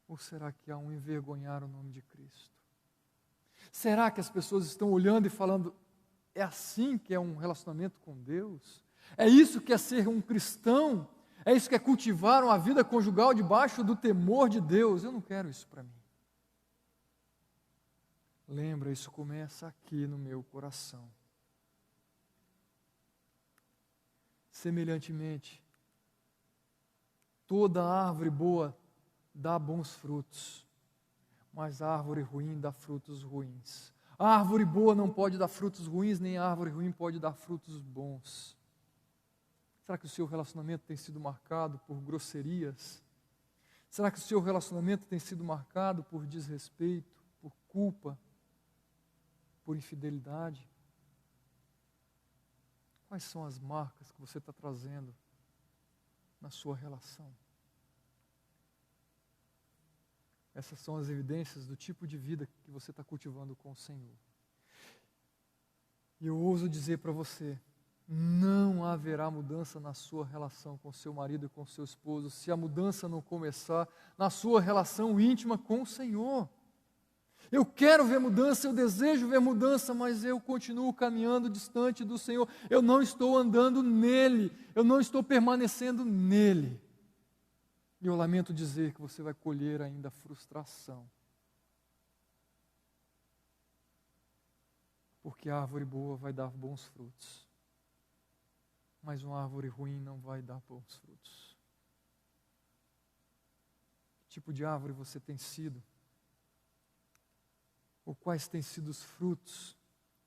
Ou será que há um envergonhar o nome de Cristo? Será que as pessoas estão olhando e falando, é assim que é um relacionamento com Deus? É isso que é ser um cristão? É isso que é cultivar uma vida conjugal debaixo do temor de Deus? Eu não quero isso para mim. Lembra, isso começa aqui no meu coração. Semelhantemente, toda árvore boa dá bons frutos, mas a árvore ruim dá frutos ruins. A árvore boa não pode dar frutos ruins, nem a árvore ruim pode dar frutos bons. Será que o seu relacionamento tem sido marcado por grosserias? Será que o seu relacionamento tem sido marcado por desrespeito, por culpa, por infidelidade? Quais são as marcas que você está trazendo na sua relação? Essas são as evidências do tipo de vida que você está cultivando com o Senhor. E eu ouso dizer para você, não haverá mudança na sua relação com seu marido e com seu esposo, se a mudança não começar na sua relação íntima com o Senhor. Eu quero ver mudança, eu desejo ver mudança, mas eu continuo caminhando distante do Senhor. Eu não estou andando nele, eu não estou permanecendo nele. E eu lamento dizer que você vai colher ainda frustração. Porque a árvore boa vai dar bons frutos, mas uma árvore ruim não vai dar bons frutos. Que tipo de árvore você tem sido? Ou quais têm sido os frutos?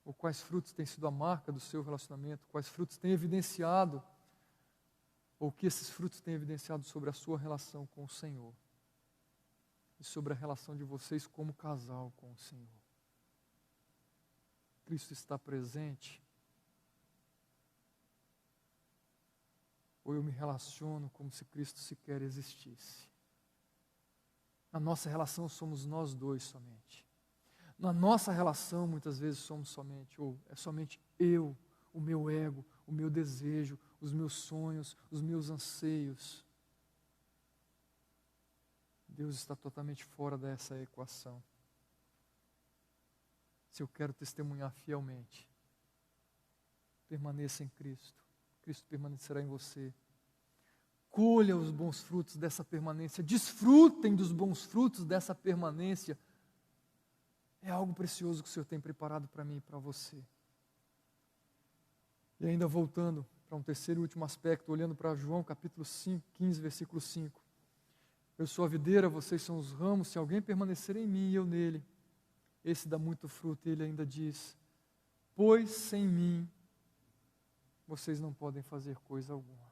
Ou quais frutos têm sido a marca do seu relacionamento? Quais frutos têm evidenciado? Ou o que esses frutos têm evidenciado sobre a sua relação com o Senhor? E sobre a relação de vocês como casal com o Senhor? Cristo está presente? Ou eu me relaciono como se Cristo sequer existisse? Na nossa relação somos nós dois somente. Na nossa relação muitas vezes somos somente, ou é somente eu, o meu ego, o meu desejo, os meus sonhos, os meus anseios. Deus está totalmente fora dessa equação. Se eu quero testemunhar fielmente, permaneça em Cristo. Cristo permanecerá em você. Colha os bons frutos dessa permanência. Desfrutem dos bons frutos dessa permanência. É algo precioso que o Senhor tem preparado para mim e para você. E ainda voltando para um terceiro e último aspecto, olhando para João capítulo 15, versículo 5. Eu sou a videira, vocês são os ramos, se alguém permanecer em mim e eu nele, esse dá muito fruto. E ele ainda diz, pois sem mim, vocês não podem fazer coisa alguma.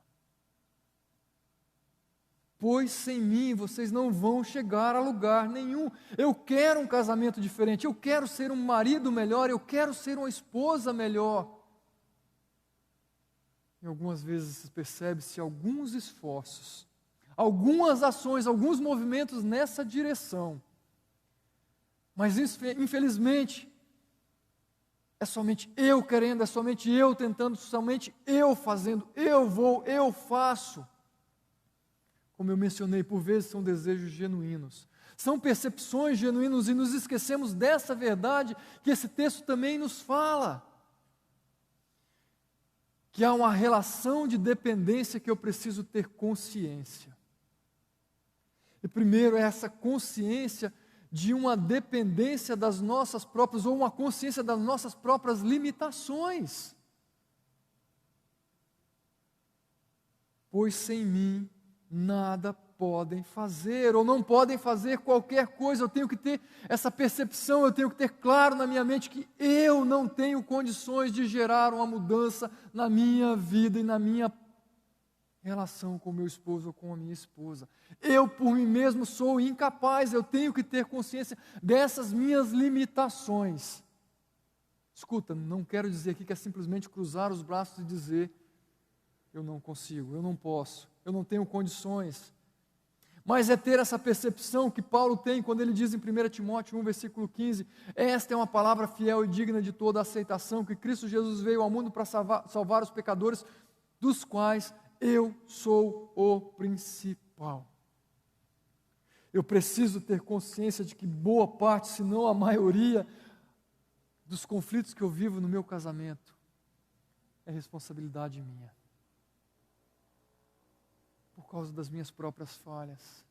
Pois sem mim vocês não vão chegar a lugar nenhum. Eu quero um casamento diferente, eu quero ser um marido melhor, eu quero ser uma esposa melhor. E algumas vezes percebe-se alguns esforços, algumas ações, alguns movimentos nessa direção. Mas infelizmente, é somente eu querendo, é somente eu tentando, somente eu fazendo, eu vou, eu faço. Como eu mencionei, por vezes são desejos genuínos, são percepções genuínas e nos esquecemos dessa verdade que esse texto também nos fala. Que há uma relação de dependência que eu preciso ter consciência. E primeiro é essa consciência de uma dependência das nossas próprias, ou uma consciência das nossas próprias limitações. Pois sem mim nada podem fazer, ou não podem fazer qualquer coisa. Eu tenho que ter essa percepção, eu tenho que ter claro na minha mente que eu não tenho condições de gerar uma mudança na minha vida e na minha relação com o meu esposo ou com a minha esposa. Eu, por mim mesmo, sou incapaz, eu tenho que ter consciência dessas minhas limitações. Escuta, não quero dizer aqui que é simplesmente cruzar os braços e dizer: eu não consigo, eu não posso, eu não tenho condições. Mas é ter essa percepção que Paulo tem quando ele diz em 1 Timóteo 1, versículo 15, esta é uma palavra fiel e digna de toda aceitação, que Cristo Jesus veio ao mundo para salvar os pecadores, dos quais eu sou o principal. Eu preciso ter consciência de que boa parte, se não a maioria, dos conflitos que eu vivo no meu casamento é responsabilidade minha, por causa das minhas próprias falhas.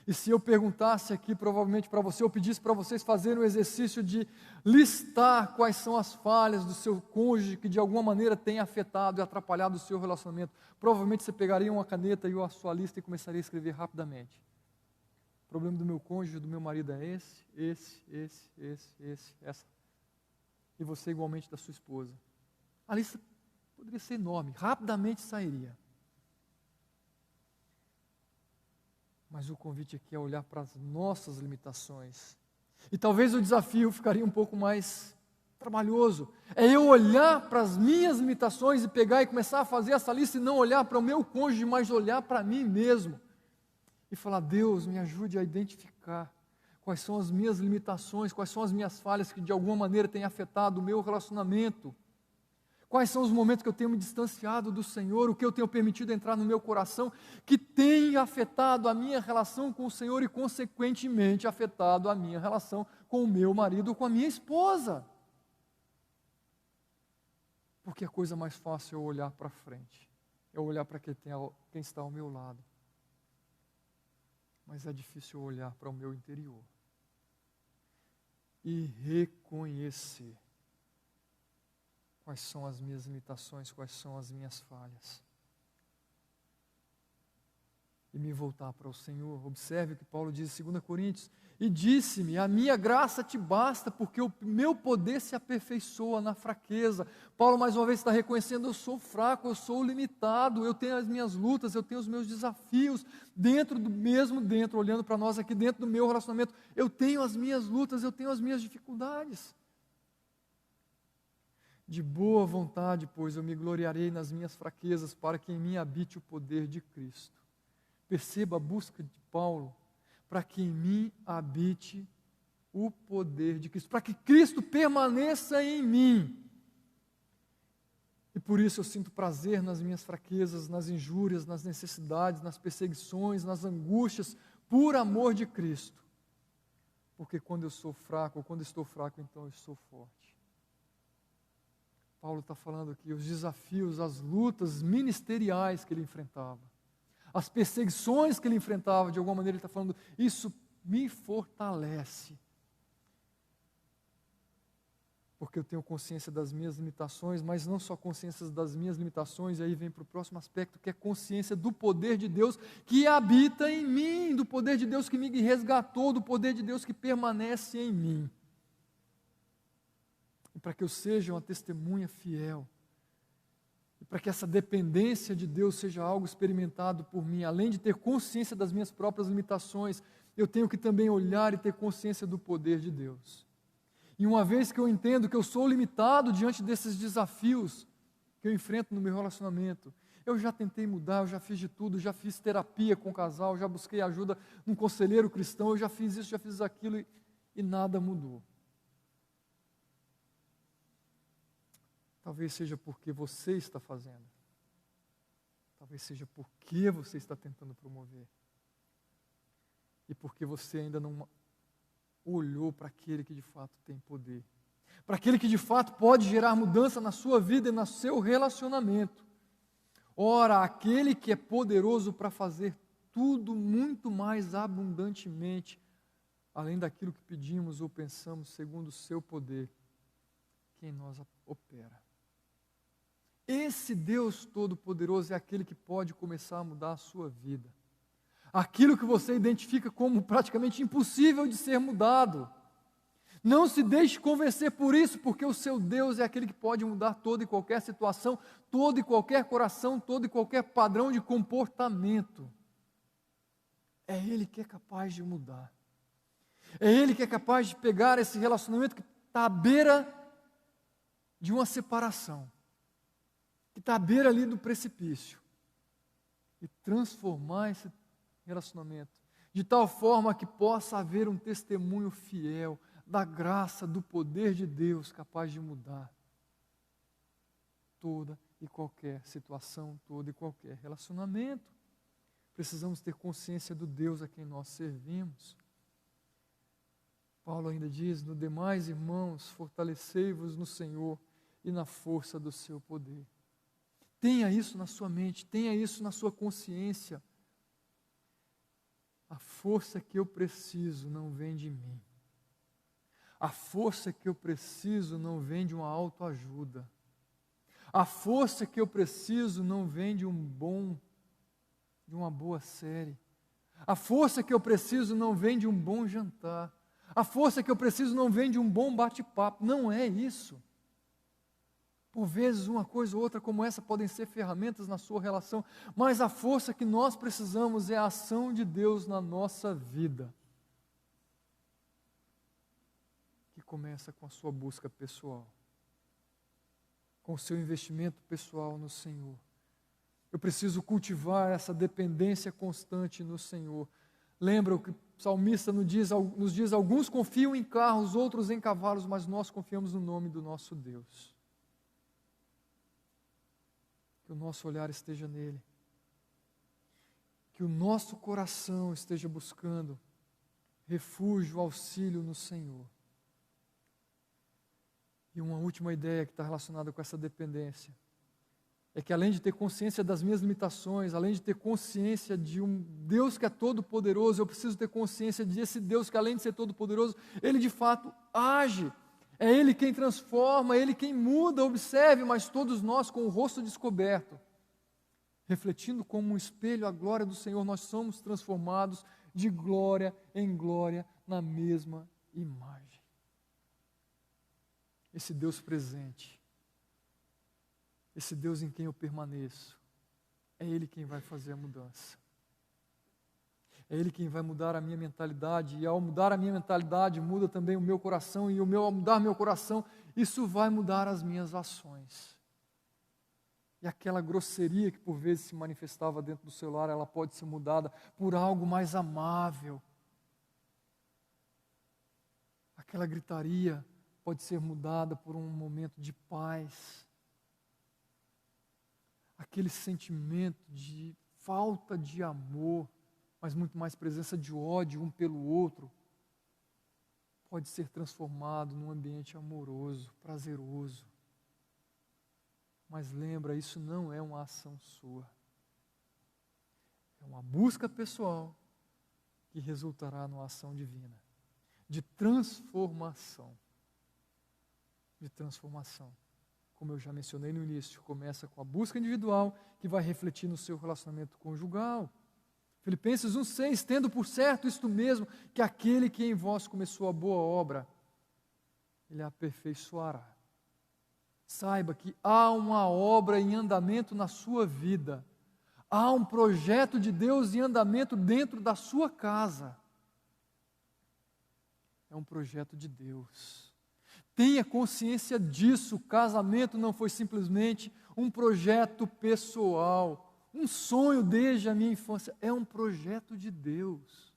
E se eu perguntasse aqui, provavelmente para você, eu pedisse para vocês fazerem o exercício de listar quais são as falhas do seu cônjuge que de alguma maneira tem afetado e atrapalhado o seu relacionamento, provavelmente você pegaria uma caneta e a sua lista e começaria a escrever rapidamente. O problema do meu cônjuge, do meu marido é essa. E você igualmente da sua esposa. A lista poderia ser enorme, rapidamente sairia. Mas o convite aqui é olhar para as nossas limitações. E talvez o desafio ficaria um pouco mais trabalhoso. É eu olhar para as minhas limitações e pegar e começar a fazer essa lista e não olhar para o meu cônjuge, mas olhar para mim mesmo. E falar: Deus, me ajude a identificar quais são as minhas limitações, quais são as minhas falhas que de alguma maneira têm afetado o meu relacionamento. Quais são os momentos que eu tenho me distanciado do Senhor, o que eu tenho permitido entrar no meu coração, que tem afetado a minha relação com o Senhor e, consequentemente, afetado a minha relação com o meu marido ou com a minha esposa. Porque a coisa mais fácil é eu olhar para frente, é eu olhar para quem está ao meu lado. Mas é difícil eu olhar para o meu interior e reconhecer quais são as minhas limitações, quais são as minhas falhas. E me voltar para o Senhor. Observe o que Paulo diz em 2 Coríntios. E disse-me: a minha graça te basta, porque o meu poder se aperfeiçoa na fraqueza. Paulo mais uma vez está reconhecendo: eu sou fraco, eu sou limitado, eu tenho as minhas lutas, eu tenho os meus desafios, olhando para nós aqui, dentro do meu relacionamento, eu tenho as minhas lutas, eu tenho as minhas dificuldades. De boa vontade, pois, eu me gloriarei nas minhas fraquezas, para que em mim habite o poder de Cristo. Perceba a busca de Paulo, para que em mim habite o poder de Cristo, para que Cristo permaneça em mim. E por isso eu sinto prazer nas minhas fraquezas, nas injúrias, nas necessidades, nas perseguições, nas angústias, por amor de Cristo. Porque quando eu sou fraco, ou quando estou fraco, então eu sou forte. Paulo está falando aqui os desafios, as lutas ministeriais que ele enfrentava, as perseguições que ele enfrentava, de alguma maneira ele está falando: isso me fortalece, porque eu tenho consciência das minhas limitações, mas não só consciência das minhas limitações, e aí vem para o próximo aspecto, que é consciência do poder de Deus que habita em mim, do poder de Deus que me resgatou, do poder de Deus que permanece em mim. E para que eu seja uma testemunha fiel, e para que essa dependência de Deus seja algo experimentado por mim, além de ter consciência das minhas próprias limitações, eu tenho que também olhar e ter consciência do poder de Deus. E uma vez que eu entendo que eu sou limitado diante desses desafios que eu enfrento no meu relacionamento, eu já tentei mudar, eu já fiz de tudo, já fiz terapia com o casal, já busquei ajuda num conselheiro cristão, eu já fiz isso, já fiz aquilo e nada mudou. Talvez seja porque você está fazendo. Talvez seja porque você está tentando promover. E porque você ainda não olhou para aquele que de fato tem poder. Para aquele que de fato pode gerar mudança na sua vida e no seu relacionamento. Ora, aquele que é poderoso para fazer tudo muito mais abundantemente, além daquilo que pedimos ou pensamos, segundo o seu poder, que em nós opera. Esse Deus Todo-Poderoso é aquele que pode começar a mudar a sua vida. aquilo que você identifica como praticamente impossível de ser mudado. Não se deixe convencer por isso, porque o seu Deus é aquele que pode mudar toda e qualquer situação, todo e qualquer coração, todo e qualquer padrão de comportamento. É Ele que é capaz de mudar. É Ele que é capaz de pegar esse relacionamento que está à beira de uma separação, que está à beira ali do precipício, e transformar esse relacionamento de tal forma que possa haver um testemunho fiel da graça, do poder de Deus capaz de mudar toda e qualquer situação, todo e qualquer relacionamento. Precisamos ter consciência do Deus a quem nós servimos. Paulo ainda diz: no demais, irmãos, fortalecei-vos no Senhor e na força do seu poder. Tenha isso na sua mente, tenha isso na sua consciência. A força que eu preciso não vem de mim. A força que eu preciso não vem de uma autoajuda. A força que eu preciso não vem de uma boa série. A força que eu preciso não vem de um bom jantar. A força que eu preciso não vem de um bom bate-papo. Não é isso. Por vezes uma coisa ou outra como essa podem ser ferramentas na sua relação, mas a força que nós precisamos é a ação de Deus na nossa vida, que começa com a sua busca pessoal, com o seu investimento pessoal no Senhor. Eu preciso cultivar essa dependência constante no Senhor. Lembra o que o salmista nos diz: alguns confiam em carros, outros em cavalos, mas nós confiamos no nome do nosso Deus. Que o nosso olhar esteja nele, que o nosso coração esteja buscando refúgio, auxílio no Senhor. E uma última ideia que está relacionada com essa dependência é que, além de ter consciência das minhas limitações, além de ter consciência de um Deus que é todo-poderoso, eu preciso ter consciência desse Deus que, além de ser todo-poderoso, Ele de fato age. É Ele quem transforma, é Ele quem muda. Observe, mas todos nós com o rosto descoberto, refletindo como um espelho a glória do Senhor, nós somos transformados de glória em glória na mesma imagem. Esse Deus presente, esse Deus em quem eu permaneço, é Ele quem vai fazer a mudança. É Ele quem vai mudar a minha mentalidade, e ao mudar a minha mentalidade, muda também o meu coração, e ao mudar meu coração, isso vai mudar as minhas ações. E aquela grosseria que por vezes se manifestava dentro do seu lar, ela pode ser mudada por algo mais amável. Aquela gritaria pode ser mudada por um momento de paz. Aquele sentimento de falta de amor, mas muito mais presença de ódio um pelo outro, pode ser transformado num ambiente amoroso, prazeroso. Mas lembra, isso não é uma ação sua. É uma busca pessoal que resultará numa ação divina, de transformação. De transformação. Como eu já mencionei no início, começa com a busca individual, que vai refletir no seu relacionamento conjugal. Filipenses 1,6, tendo por certo isto mesmo, que aquele que em vós começou a boa obra, Ele a aperfeiçoará. Saiba que há uma obra em andamento na sua vida, há um projeto de Deus em andamento dentro da sua casa. É um projeto de Deus. Tenha consciência disso. O casamento não foi simplesmente um projeto pessoal, um sonho desde a minha infância. É um projeto de Deus,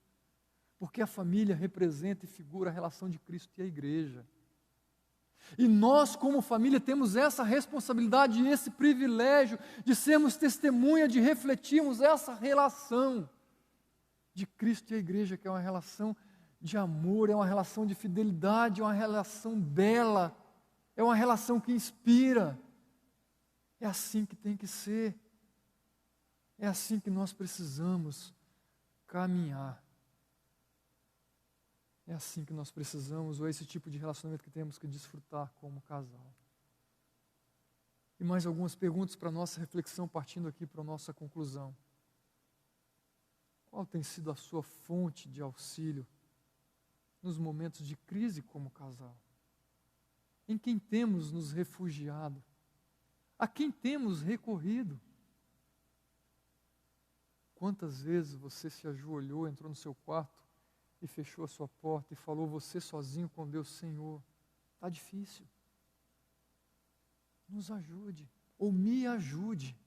porque a família representa e figura a relação de Cristo e a igreja. E nós, como família, temos essa responsabilidade e esse privilégio de sermos testemunha, de refletirmos essa relação de Cristo e a igreja, que é uma relação de amor, é uma relação de fidelidade, é uma relação bela, é uma relação que inspira. É assim que tem que ser. É assim que nós precisamos caminhar. É assim que nós precisamos, ou é esse tipo de relacionamento que temos que desfrutar como casal. E mais algumas perguntas para a nossa reflexão, partindo aqui para a nossa conclusão. Qual tem sido a sua fonte de auxílio nos momentos de crise como casal? Em quem temos nos refugiado? A quem temos recorrido? Quantas vezes você se ajoelhou, entrou no seu quarto e fechou a sua porta e falou você sozinho com Deus: Senhor, está difícil, nos ajude, ou me ajude,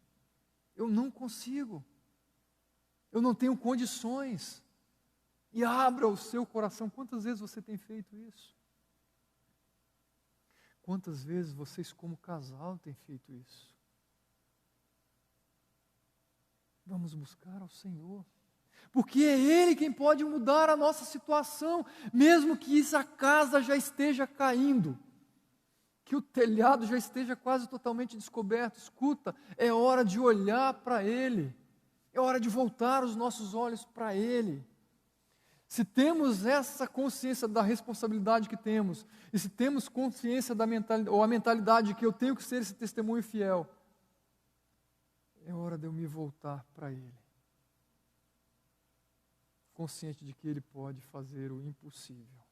eu não consigo, eu não tenho condições, e abra o seu coração. Quantas vezes você tem feito isso? Quantas vezes vocês como casal têm feito isso? Vamos buscar ao Senhor, porque é Ele quem pode mudar a nossa situação, mesmo que essa casa já esteja caindo, que o telhado já esteja quase totalmente descoberto. Escuta, é hora de olhar para Ele, é hora de voltar os nossos olhos para Ele. Se temos essa consciência da responsabilidade que temos, e se temos consciência da mentalidade, ou a mentalidade de que eu tenho que ser esse testemunho fiel, é hora de eu me voltar para Ele, consciente de que Ele pode fazer o impossível.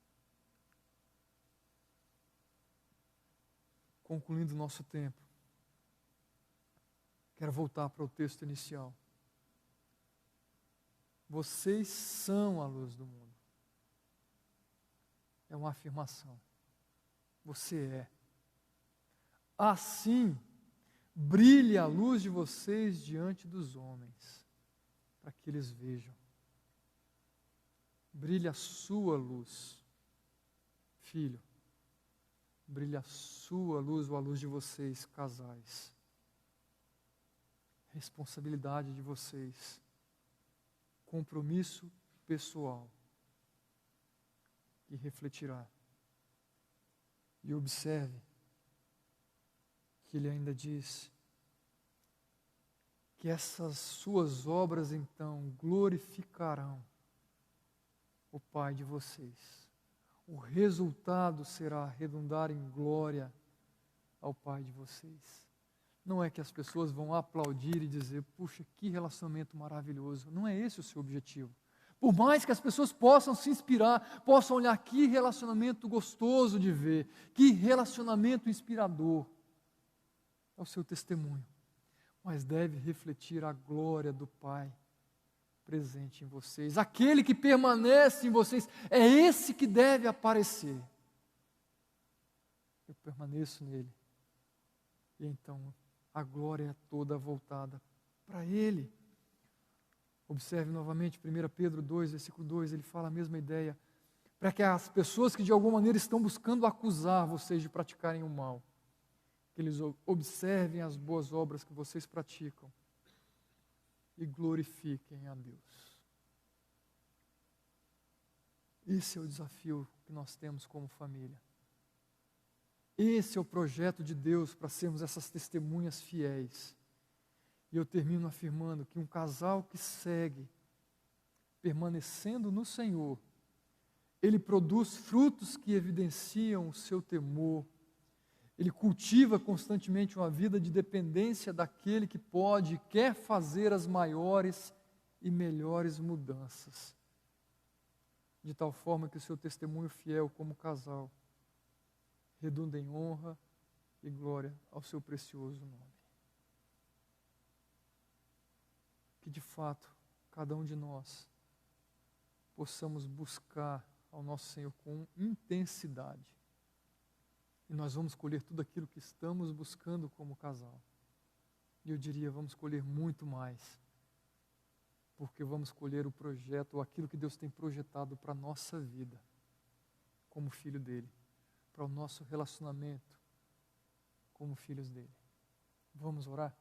Concluindo o nosso tempo, quero voltar para o texto inicial. Vocês são a luz do mundo. É uma afirmação. Você é. Assim, brilhe a luz de vocês diante dos homens, para que eles vejam. Brilhe a sua luz. Filho, brilhe a sua luz, ou a luz de vocês, casais. Responsabilidade de vocês. Compromisso pessoal que refletirá. E observe que ele ainda diz que essas suas obras então glorificarão o Pai de vocês. O resultado será redundar em glória ao Pai de vocês. Não é que as pessoas vão aplaudir e dizer, puxa, que relacionamento maravilhoso. Não é esse o seu objetivo. Por mais que as pessoas possam se inspirar, possam olhar, que relacionamento gostoso de ver, que relacionamento inspirador. É o seu testemunho. Mas deve refletir a glória do Pai presente em vocês. Aquele que permanece em vocês, é esse que deve aparecer. Eu permaneço nele. E então a glória é toda voltada para Ele. Observe novamente 1 Pedro 2, versículo 2, ele fala a mesma ideia, para que as pessoas que de alguma maneira estão buscando acusar vocês de praticarem o mal, que eles observem as boas obras que vocês praticam e glorifiquem a Deus. Esse é o desafio que nós temos como família. Esse é o projeto de Deus para sermos essas testemunhas fiéis. E eu termino afirmando que um casal que segue, permanecendo no Senhor, ele produz frutos que evidenciam o seu temor. Ele cultiva constantemente uma vida de dependência daquele que pode e quer fazer as maiores e melhores mudanças. De tal forma que o seu testemunho fiel como casal redunda em honra e glória ao seu precioso nome. Que de fato, cada um de nós possamos buscar ao nosso Senhor com intensidade. E nós vamos colher tudo aquilo que estamos buscando como casal. E eu diria, vamos colher muito mais. Porque vamos colher o projeto, ou aquilo que Deus tem projetado para a nossa vida, como filho dele. Para o nosso relacionamento como filhos dele. Vamos orar?